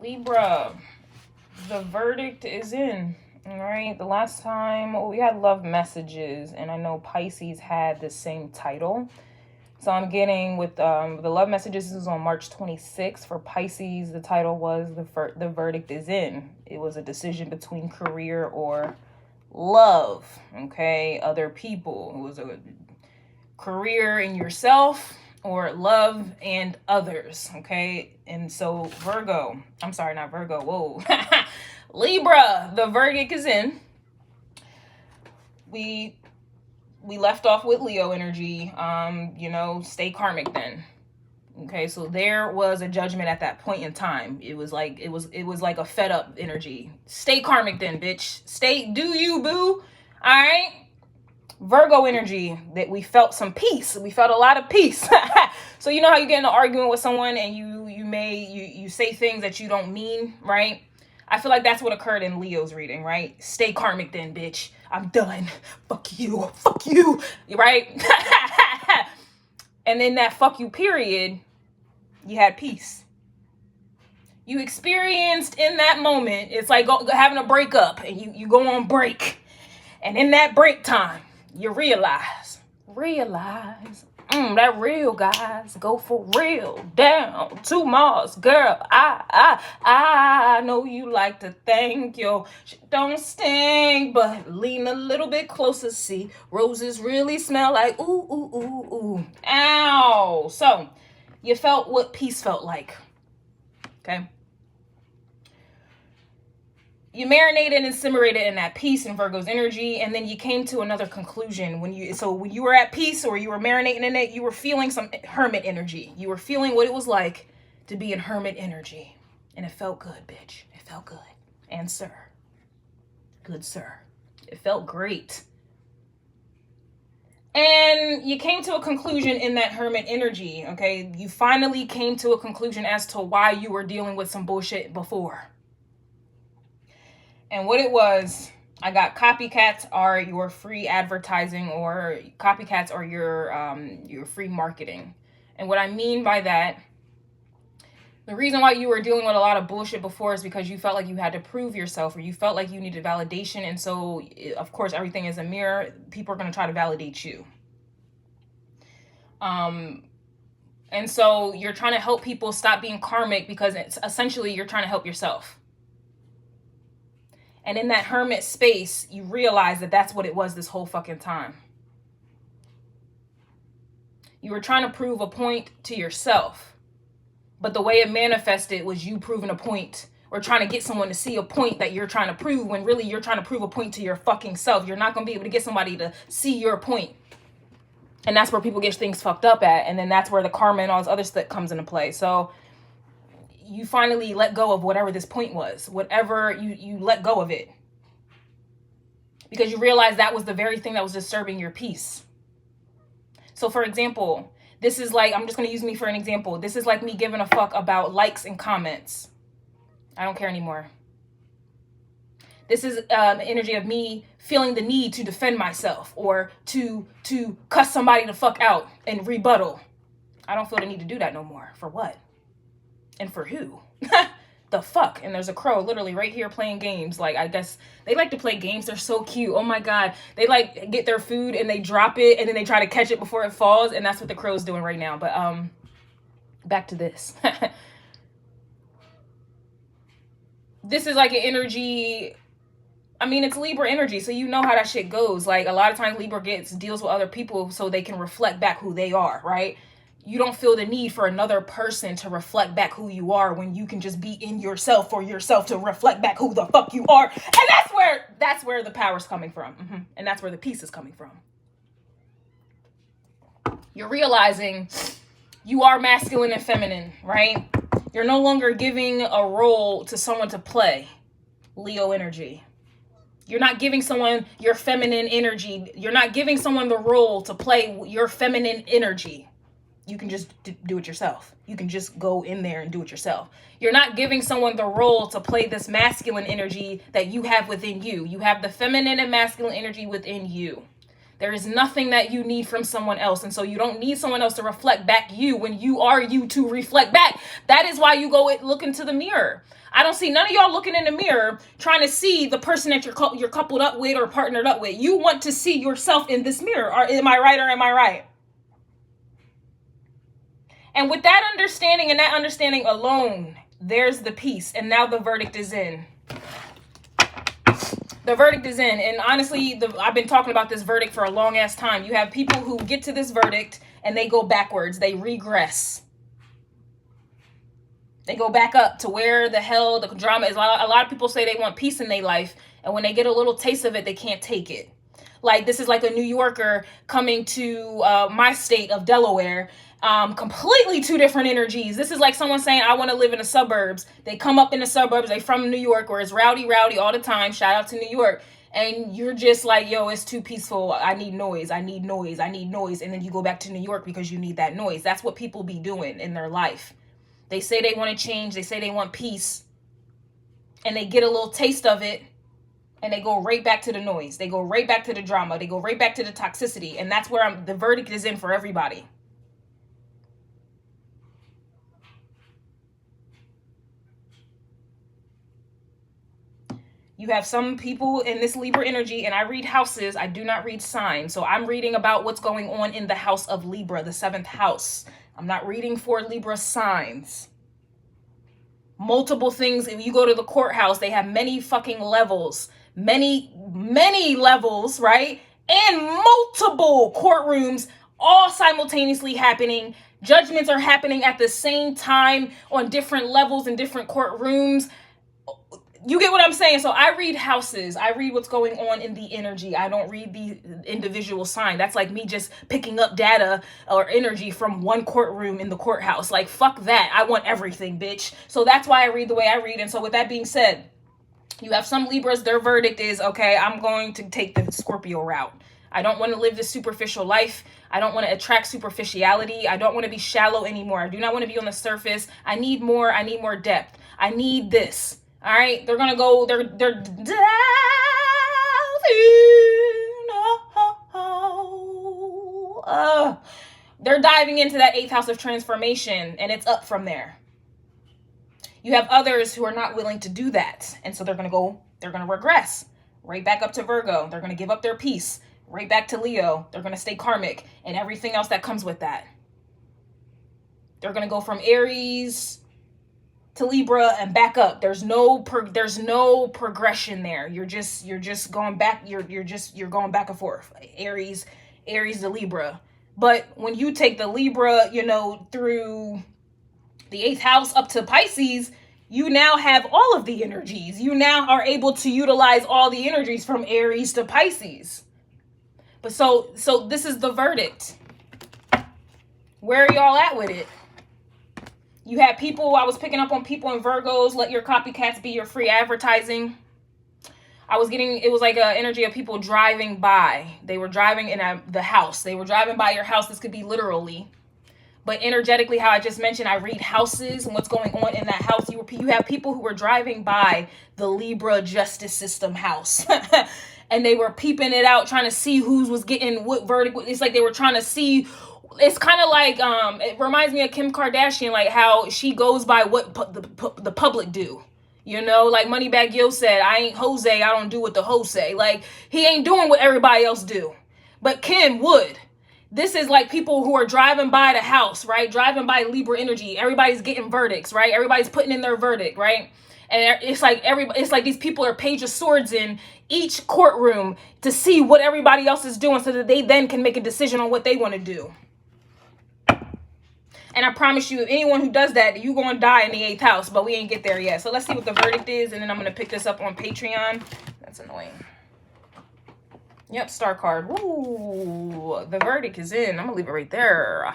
Libra, the verdict is in. All right. The last time we had love messages, and I know Pisces had the same title. So I'm getting with the love messages is on March 26th. For Pisces, the title was the verdict is in. It was a decision between career or love. Okay. Other people. It was a career in yourself or love and others. Okay. And so Virgo, I'm sorry, not Virgo. Whoa. Libra, the verdict is in. We left off with Leo energy. Stay karmic then. Okay, so there was a judgment at that point in time. It was like a fed up energy. Stay karmic then, bitch. Do you, boo? All right. Virgo energy, that we felt some peace. We felt a lot of peace. So you know how you get in an argument with someone and you say things that you don't mean, right? I feel like that's what occurred in Leo's reading, right? Stay karmic then, bitch. I'm done. Fuck you. Fuck you. Right? And in that fuck you period, you had peace. You experienced in that moment, it's like having a breakup and you go on break. And in that break time, you realize that real guys go for real down to Mars, girl. I know you like to thank your shit don't stink, but lean a little bit closer. See, roses really smell like ooh, ooh, ooh, ooh. Ow. So you felt what peace felt like. Okay. You marinated and simulated in that peace in Virgo's energy, and then you came to another conclusion. When you were at peace or you were marinating in it, you were feeling some hermit energy. You were feeling what it was like to be in hermit energy. And it felt good, bitch. It felt good. And sir. Good sir. It felt great. And you came to a conclusion in that hermit energy, okay? You finally came to a conclusion as to why you were dealing with some bullshit before. And what it was, I got copycats are your free advertising, or copycats are your free marketing. And what I mean by that, the reason why you were dealing with a lot of bullshit before is because you felt like you had to prove yourself, or you felt like you needed validation. And so, of course, everything is a mirror. People are going to try to validate you. And so you're trying to help people stop being karmic because it's essentially you're trying to help yourself. And in that hermit space, you realize that that's what it was this whole fucking time. You were trying to prove a point to yourself. But the way it manifested was you proving a point, or trying to get someone to see a point that you're trying to prove, when really you're trying to prove a point to your fucking self. You're not going to be able to get somebody to see your point. And that's where people get things fucked up at. And then that's where the karma and all this other stuff comes into play. So you finally let go of whatever this point was, whatever you let go of it, because you realize that was the very thing that was disturbing your peace. So for example, this is like, I'm just going to use me for an example. This is like me giving a fuck about likes and comments. I don't care anymore. This is energy of me feeling the need to defend myself, or to cuss somebody the fuck out and rebuttal. I don't feel the need to do that no more. For what? And for who? The fuck? And there's a crow literally right here playing games. Like, I guess they like to play games. They're so cute. Oh my God. They like get their food and they drop it and then they try to catch it before it falls. And that's what the crow's doing right now. But back to this. This is like an energy. I mean, it's Libra energy, so you know how that shit goes. Like, a lot of times Libra deals with other people so they can reflect back who they are, right? You don't feel the need for another person to reflect back who you are when you can just be in yourself for yourself to reflect back who the fuck you are. And that's where the power's coming from. And that's where the peace is coming from. You're realizing you are masculine and feminine, right? You're no longer giving a role to someone to play. Leo energy. You're not giving someone your feminine energy. You're not giving someone the role to play your feminine energy. You can just do it yourself. You can just go in there and do it yourself. You're not giving someone the role to play this masculine energy that you have within you. You have the feminine and masculine energy within you There is nothing that you need from someone else. And so you don't need someone else to reflect back you when you are you to reflect back. That is why you go look into the mirror. I don't see none of y'all looking in the mirror trying to see the person that you're coupled up with or partnered up with. You want to see yourself in this mirror. Am I right or am I right? And with that understanding and that understanding alone, there's the peace. And now the verdict is in. The verdict is in. And honestly, I've been talking about this verdict for a long ass time. You have people who get to this verdict and they go backwards. They regress. They go back up to where the hell the drama is. A lot of people say they want peace in their life. And when they get a little taste of it, they can't take it. Like, this is like a New Yorker coming to my state of Delaware. Completely two different energies. This is like someone saying, I want to live in the suburbs. They come up in the suburbs. They from New York where it's rowdy all the time. Shout out to New York. And you're just like, yo, it's too peaceful. I need noise. I need noise. I need noise. And then you go back to New York because you need that noise. That's what people be doing in their life. They say they want to change. They say they want peace. And they get a little taste of it. And they go right back to the noise. They go right back to the drama. They go right back to the toxicity. And that's where the verdict is in for everybody. You have some people in this Libra energy, and I read houses. I do not read signs. So I'm reading about what's going on in the house of Libra, the 7th house. I'm not reading for Libra signs. Multiple things. If you go to the courthouse, they have many fucking levels. Many levels, right? And multiple courtrooms all simultaneously happening. Judgments are happening at the same time on different levels in different courtrooms. You get what I'm saying? So I read houses. I read what's going on in the energy. I don't read the individual sign. That's like me just picking up data or energy from one courtroom in the courthouse. Like, fuck that. I want everything, bitch. So that's why I read the way I read. And so with that being said, you have some Libras, their verdict is, okay, I'm going to take the Scorpio route. I don't want to live this superficial life. I don't want to attract superficiality. I don't want to be shallow anymore. I do not want to be on the surface. I need more depth. I need this. All right, they're gonna go. They're diving. They're diving into that 8th house of transformation, and it's up from there. You have others who are not willing to do that, and so they're gonna go. They're gonna regress right back up to Virgo. They're gonna give up their peace right back to Leo. They're gonna stay karmic and everything else that comes with that. They're gonna go from Aries to Libra and back up. There's no progression there. You're just going back. You're going back and forth. Aries to Libra. But when you take the Libra, through the 8th house up to Pisces, you now have all of the energies. You now are able to utilize all the energies from Aries to Pisces. But so this is the verdict. Where are y'all at with it? You had people, I was picking up on people in Virgos, let your copycats be your free advertising. It was like an energy of people driving by. They were driving in the house. They were driving by your house. This could be literally. But energetically, how I just mentioned, I read houses and what's going on in that house. You have people who were driving by the Libra justice system house. And they were peeping it out, trying to see who was getting what verdict. It's like they were trying to see. It's kind of like, it reminds me of Kim Kardashian, like how she goes by what the public do. Like Moneybagg Yo said, I ain't Jose, I don't do what the hoes say. Like, he ain't doing what everybody else do. But Kim would. This is like people who are driving by the house, right? Driving by Libra energy. Everybody's getting verdicts, right? Everybody's putting in their verdict, right? And it's like these people are Page of Swords in each courtroom to see what everybody else is doing so that they then can make a decision on what they want to do. And I promise you, if anyone who does that, you're going to die in the 8th house. But we ain't get there yet. So let's see what the verdict is. And then I'm going to pick this up on Patreon. That's annoying. Yep, star card. Woo. The verdict is in. I'm going to leave it right there.